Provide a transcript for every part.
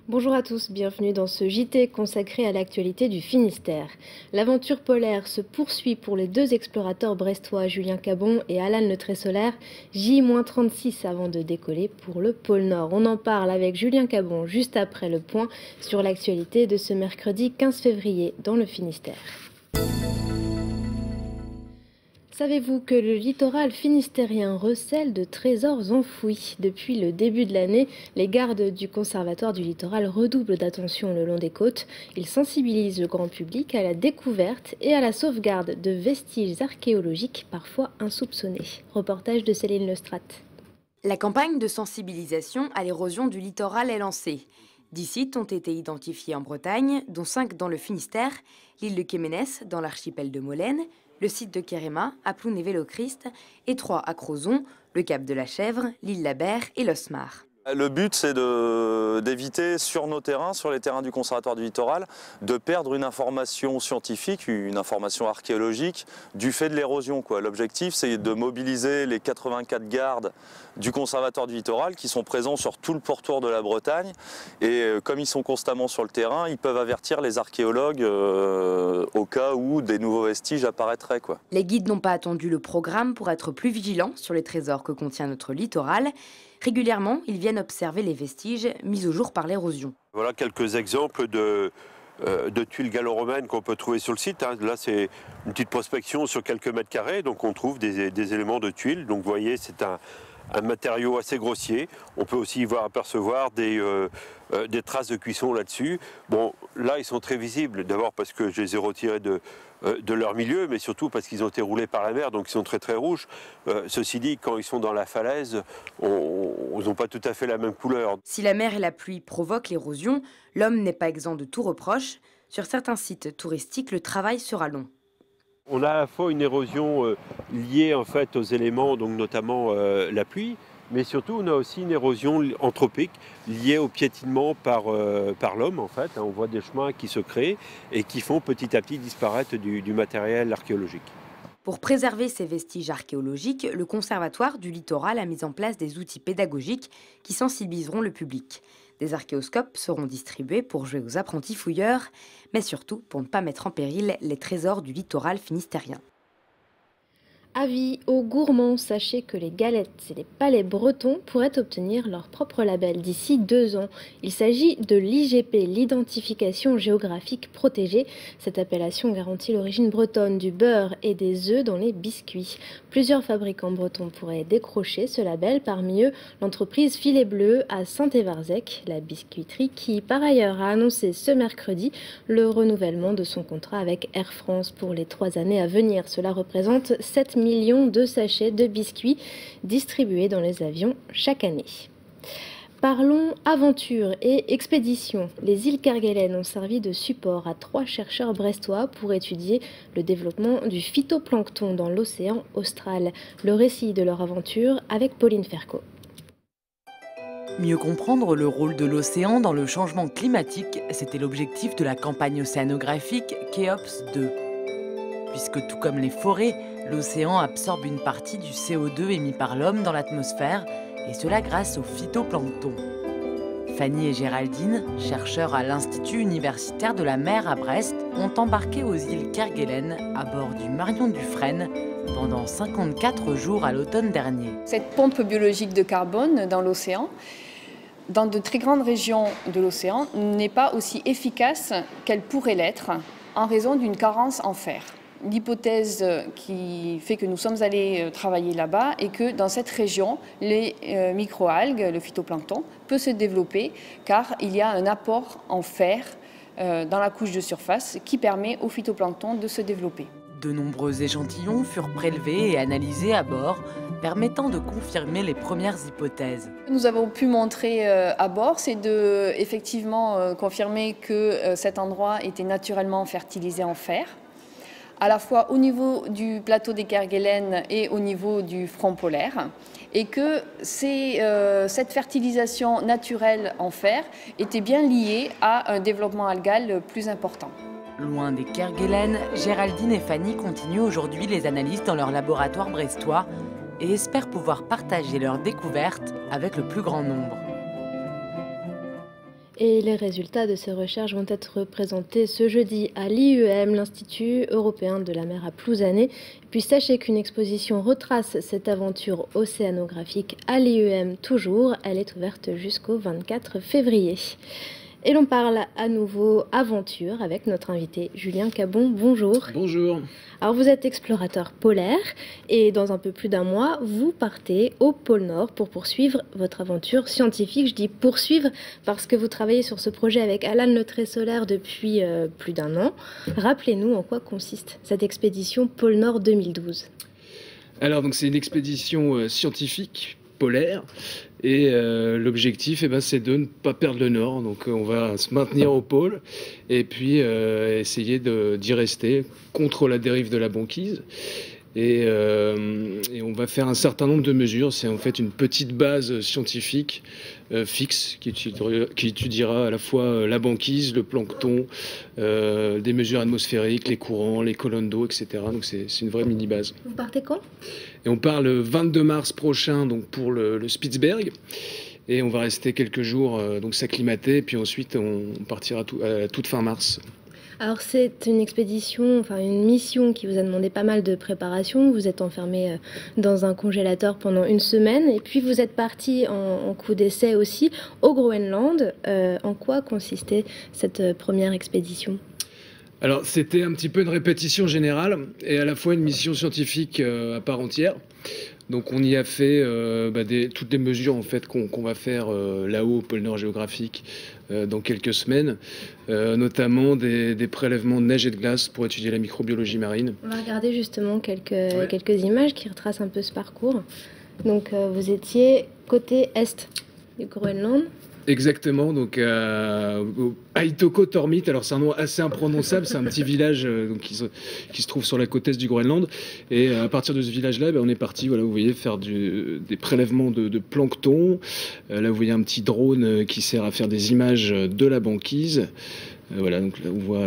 Bonjour à tous, bienvenue dans ce JT consacré à l'actualité du Finistère. L'aventure polaire se poursuit pour les deux explorateurs brestois Julien Cabon et Alan Le Tresolaire, J-36 avant de décoller pour le pôle Nord. On en parle avec Julien Cabon juste après le point sur l'actualité de ce mercredi 15 février dans le Finistère. Savez-vous que le littoral finistérien recèle de trésors enfouis? Depuis le début de l'année, les gardes du Conservatoire du littoral redoublent d'attention le long des côtes. Ils sensibilisent le grand public à la découverte et à la sauvegarde de vestiges archéologiques parfois insoupçonnés. Reportage de Céline Lestrade. La campagne de sensibilisation à l'érosion du littoral est lancée. 10 sites ont été identifiés en Bretagne, dont 5 dans le Finistère, l'île de Quéménès dans l'archipel de Molène, le site de Kéréma, à Ploune-et-Vélo-Christ, et 3 à Crozon, le Cap de la Chèvre, l'île Labert et l'Osmar. Le but, c'est d'éviter sur nos terrains, sur les terrains du Conservatoire du littoral, de perdre une information scientifique, une information archéologique du fait de l'érosion. L'objectif, c'est de mobiliser les 84 gardes du Conservatoire du littoral qui sont présents sur tout le pourtour de la Bretagne. Et comme ils sont constamment sur le terrain, ils peuvent avertir les archéologues au cas où des nouveaux vestiges apparaîtraient. Les guides n'ont pas attendu le programme pour être plus vigilants sur les trésors que contient notre littoral. Régulièrement, ils viennent observer les vestiges mis au jour par l'érosion. Voilà quelques exemples de tuiles gallo-romaines qu'on peut trouver sur le site. Là, c'est une petite prospection sur quelques mètres carrés, donc on trouve des éléments de tuiles. Donc vous voyez, c'est un matériau assez grossier. On peut aussi apercevoir des traces de cuisson là-dessus. Bon, là, ils sont très visibles, d'abord parce que je les ai retirés de leur milieu, mais surtout parce qu'ils ont été roulés par la mer, donc ils sont très très rouges. Ceci dit, quand ils sont dans la falaise, ils n'ont pas tout à fait la même couleur. Si la mer et la pluie provoquent l'érosion, l'homme n'est pas exempt de tout reproche. Sur certains sites touristiques, le travail sera long. On a à la fois une érosion liée en fait aux éléments, donc notamment la pluie, mais surtout on a aussi une érosion anthropique liée au piétinement par l'homme en fait. On voit des chemins qui se créent et qui font petit à petit disparaître du matériel archéologique. Pour préserver ces vestiges archéologiques, le Conservatoire du littoral a mis en place des outils pédagogiques qui sensibiliseront le public. Des archéoscopes seront distribués pour jouer aux apprentis fouilleurs, mais surtout pour ne pas mettre en péril les trésors du littoral finistérien. Avis aux gourmands, sachez que les galettes et les palais bretons pourraient obtenir leur propre label d'ici 2 ans. Il s'agit de l'IGP, l'identification géographique protégée. Cette appellation garantit l'origine bretonne du beurre et des œufs dans les biscuits. Plusieurs fabricants bretons pourraient décrocher ce label, parmi eux l'entreprise Filet Bleu à Saint-Évarzec, la biscuiterie qui par ailleurs a annoncé ce mercredi le renouvellement de son contrat avec Air France pour les 3 années à venir. Cela représente 7 millions de sachets de biscuits distribués dans les avions chaque année. Parlons aventure et expédition. Les îles Kerguelen ont servi de support à 3 chercheurs brestois pour étudier le développement du phytoplancton dans l'océan austral. Le récit de leur aventure avec Pauline Ferco. Mieux comprendre le rôle de l'océan dans le changement climatique, c'était l'objectif de la campagne océanographique Kéops 2. Puisque tout comme les forêts, l'océan absorbe une partie du CO2 émis par l'homme dans l'atmosphère, et cela grâce au phytoplancton. Fanny et Géraldine, chercheurs à l'Institut universitaire de la mer à Brest, ont embarqué aux îles Kerguelen à bord du Marion Dufresne pendant 54 jours à l'automne dernier. Cette pompe biologique de carbone dans l'océan, dans de très grandes régions de l'océan, n'est pas aussi efficace qu'elle pourrait l'être en raison d'une carence en fer. L'hypothèse qui fait que nous sommes allés travailler là-bas est que dans cette région, les microalgues, le phytoplancton, peut se développer car il y a un apport en fer dans la couche de surface qui permet au phytoplancton de se développer. De nombreux échantillons furent prélevés et analysés à bord, permettant de confirmer les premières hypothèses. Ce que nous avons pu montrer à bord, c'est de effectivement confirmer que cet endroit était naturellement fertilisé en fer, à la fois au niveau du plateau des Kerguelen et au niveau du front polaire, et que cette fertilisation naturelle en fer était bien liée à un développement algal plus important. Loin des Kerguelen, Géraldine et Fanny continuent aujourd'hui les analyses dans leur laboratoire brestois et espèrent pouvoir partager leurs découvertes avec le plus grand nombre. Et les résultats de ces recherches vont être présentés ce jeudi à l'IEM, l'Institut européen de la mer à Plouzané. Puis sachez qu'une exposition retrace cette aventure océanographique à l'IEM toujours. Elle est ouverte jusqu'au 24 février. Et l'on parle à nouveau aventure avec notre invité Julien Cabon. Bonjour. Bonjour. Alors vous êtes explorateur polaire et dans un peu plus d'un mois, vous partez au pôle Nord pour poursuivre votre aventure scientifique. Je dis poursuivre parce que vous travaillez sur ce projet avec Alan Le Tresolaire depuis plus d'un an. Rappelez-nous en quoi consiste cette expédition pôle Nord 2012. Alors donc c'est une expédition scientifique polaire. Et l'objectif, c'est de ne pas perdre le nord. Donc on va se maintenir au pôle et puis essayer d'y rester contre la dérive de la banquise. Et on va faire un certain nombre de mesures. C'est en fait une petite base scientifique fixe qui étudiera à la fois la banquise, le plancton, des mesures atmosphériques, les courants, les colonnes d'eau, etc. Donc c'est une vraie mini-base. Vous partez quand ? Et on part le 22 mars prochain donc pour le Spitzberg. Et on va rester quelques jours, donc s'acclimater. Puis ensuite, on partira à toute fin mars. Alors c'est une expédition, enfin une mission qui vous a demandé pas mal de préparation. Vous êtes enfermé dans un congélateur pendant une semaine. Et puis vous êtes parti en coup d'essai aussi au Groenland. En quoi consistait cette première expédition ? Alors c'était un petit peu une répétition générale et à la fois une mission scientifique à part entière. Donc on y a fait toutes les mesures en fait qu'on va faire là-haut au pôle Nord géographique dans quelques semaines, notamment des prélèvements de neige et de glace pour étudier la microbiologie marine. On va regarder justement quelques images qui retracent un peu ce parcours. Donc vous étiez côté est du Groenland. Exactement, donc Aitokotormit, alors c'est un nom assez imprononçable, c'est un petit village qui se trouve sur la côte est du Groenland. Et à partir de ce village-là, on est parti, voilà, vous voyez, faire des prélèvements de plancton. Là, vous voyez un petit drone qui sert à faire des images de la banquise. Voilà, donc là, on voit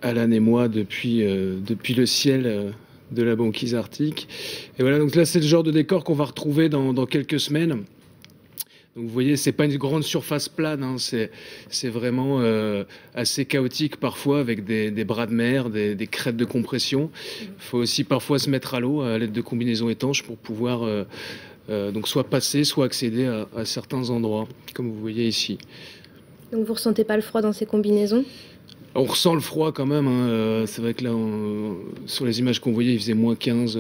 Alan et moi depuis le ciel de la banquise arctique. Et voilà, donc là, c'est le genre de décor qu'on va retrouver dans quelques semaines. Donc vous voyez, c'est pas une grande surface plane, hein, c'est vraiment assez chaotique parfois avec des bras de mer, des crêtes de compression. Il faut aussi parfois se mettre à l'eau à l'aide de combinaisons étanches pour pouvoir donc soit passer, soit accéder à certains endroits, comme vous voyez ici. Donc vous ressentez pas le froid dans ces combinaisons ? On ressent le froid quand même, hein. C'est vrai que là, sur les images qu'on voyait, il faisait moins 15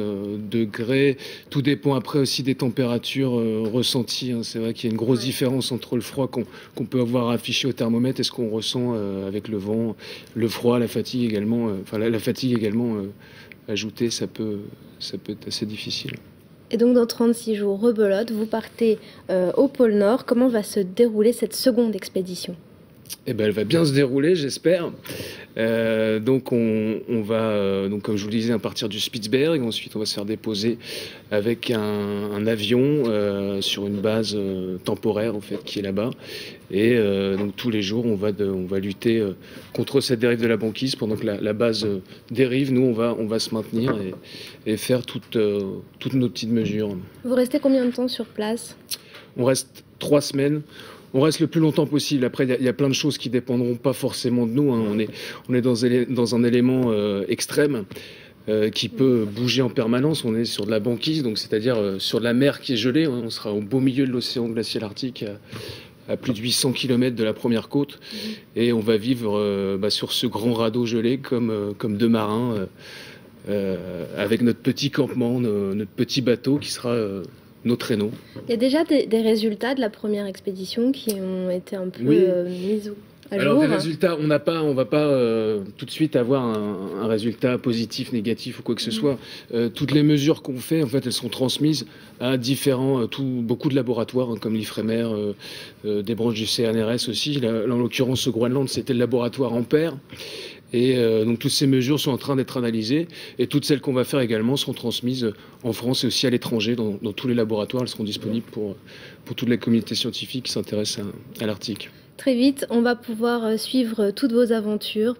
degrés. Tout dépend après aussi des températures ressenties, hein. C'est vrai qu'il y a une grosse différence entre le froid qu'on peut avoir affiché au thermomètre et ce qu'on ressent avec le vent, le froid, la fatigue également. La fatigue également ajoutée, ça peut être assez difficile. Et donc dans 36 jours, rebelote, vous partez au pôle Nord. Comment va se dérouler cette seconde expédition ? Eh ben, elle va bien se dérouler, j'espère. Donc on va, donc comme je vous le disais, à partir du Spitzberg. Ensuite, on va se faire déposer avec un avion sur une base temporaire en fait qui est là-bas. Et donc tous les jours, on va lutter contre cette dérive de la banquise pendant que la base dérive. Nous, on va se maintenir et faire toutes nos petites mesures. Vous restez combien de temps sur place ? On reste 3 semaines. On reste le plus longtemps possible. Après, il y a plein de choses qui dépendront pas forcément de nous, hein. On est dans un élément extrême qui peut bouger en permanence. On est sur de la banquise, donc c'est-à-dire sur de la mer qui est gelée. On sera au beau milieu de l'océan glacial arctique, à plus de 800 km de la première côte, et on va vivre sur ce grand radeau gelé comme deux marins, avec notre petit campement, notre petit bateau qui sera nos traîneaux. Il y a déjà des résultats de la première expédition qui ont été un peu mis à jour. Alors des résultats, on va pas tout de suite avoir un résultat positif, négatif ou quoi que ce soit. Toutes les mesures qu'on fait, en fait, elles sont transmises à beaucoup de laboratoires, hein, comme l'IFREMER, des branches du CNRS aussi. Là, en l'occurrence, au Groenland, c'était le laboratoire Ampère. Et donc toutes ces mesures sont en train d'être analysées et toutes celles qu'on va faire également seront transmises en France et aussi à l'étranger dans tous les laboratoires. Elles seront disponibles pour toute la communauté scientifique qui s'intéresse à l'Arctique. très vite. On va pouvoir suivre toutes vos aventures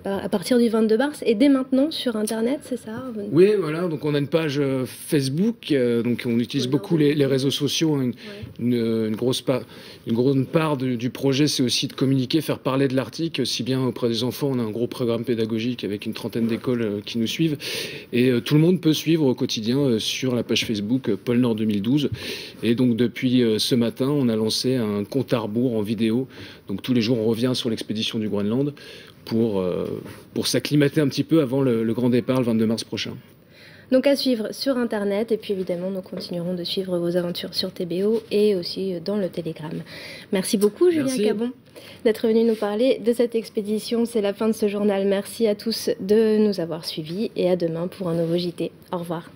à partir du 22 mars et dès maintenant sur Internet, c'est ça? Oui, voilà. Donc on a une page Facebook. Donc on utilise beaucoup les réseaux sociaux. Hein. Une grande part du projet, c'est aussi de communiquer, faire parler de l'Arctique, aussi bien auprès des enfants. On a un gros programme pédagogique avec une trentaine d'écoles qui nous suivent. Et tout le monde peut suivre au quotidien sur la page Facebook Pôle Nord 2012. Et donc depuis ce matin, on a lancé un compte à rebours en vidéo. Donc tous les jours, on revient sur l'expédition du Groenland pour s'acclimater un petit peu avant le grand départ le 22 mars prochain. Donc à suivre sur Internet et puis évidemment nous continuerons de suivre vos aventures sur TBO et aussi dans le Télégramme. Merci beaucoup Julien Cabon d'être venu nous parler de cette expédition. C'est la fin de ce journal. Merci à tous de nous avoir suivis et à demain pour un nouveau JT. Au revoir.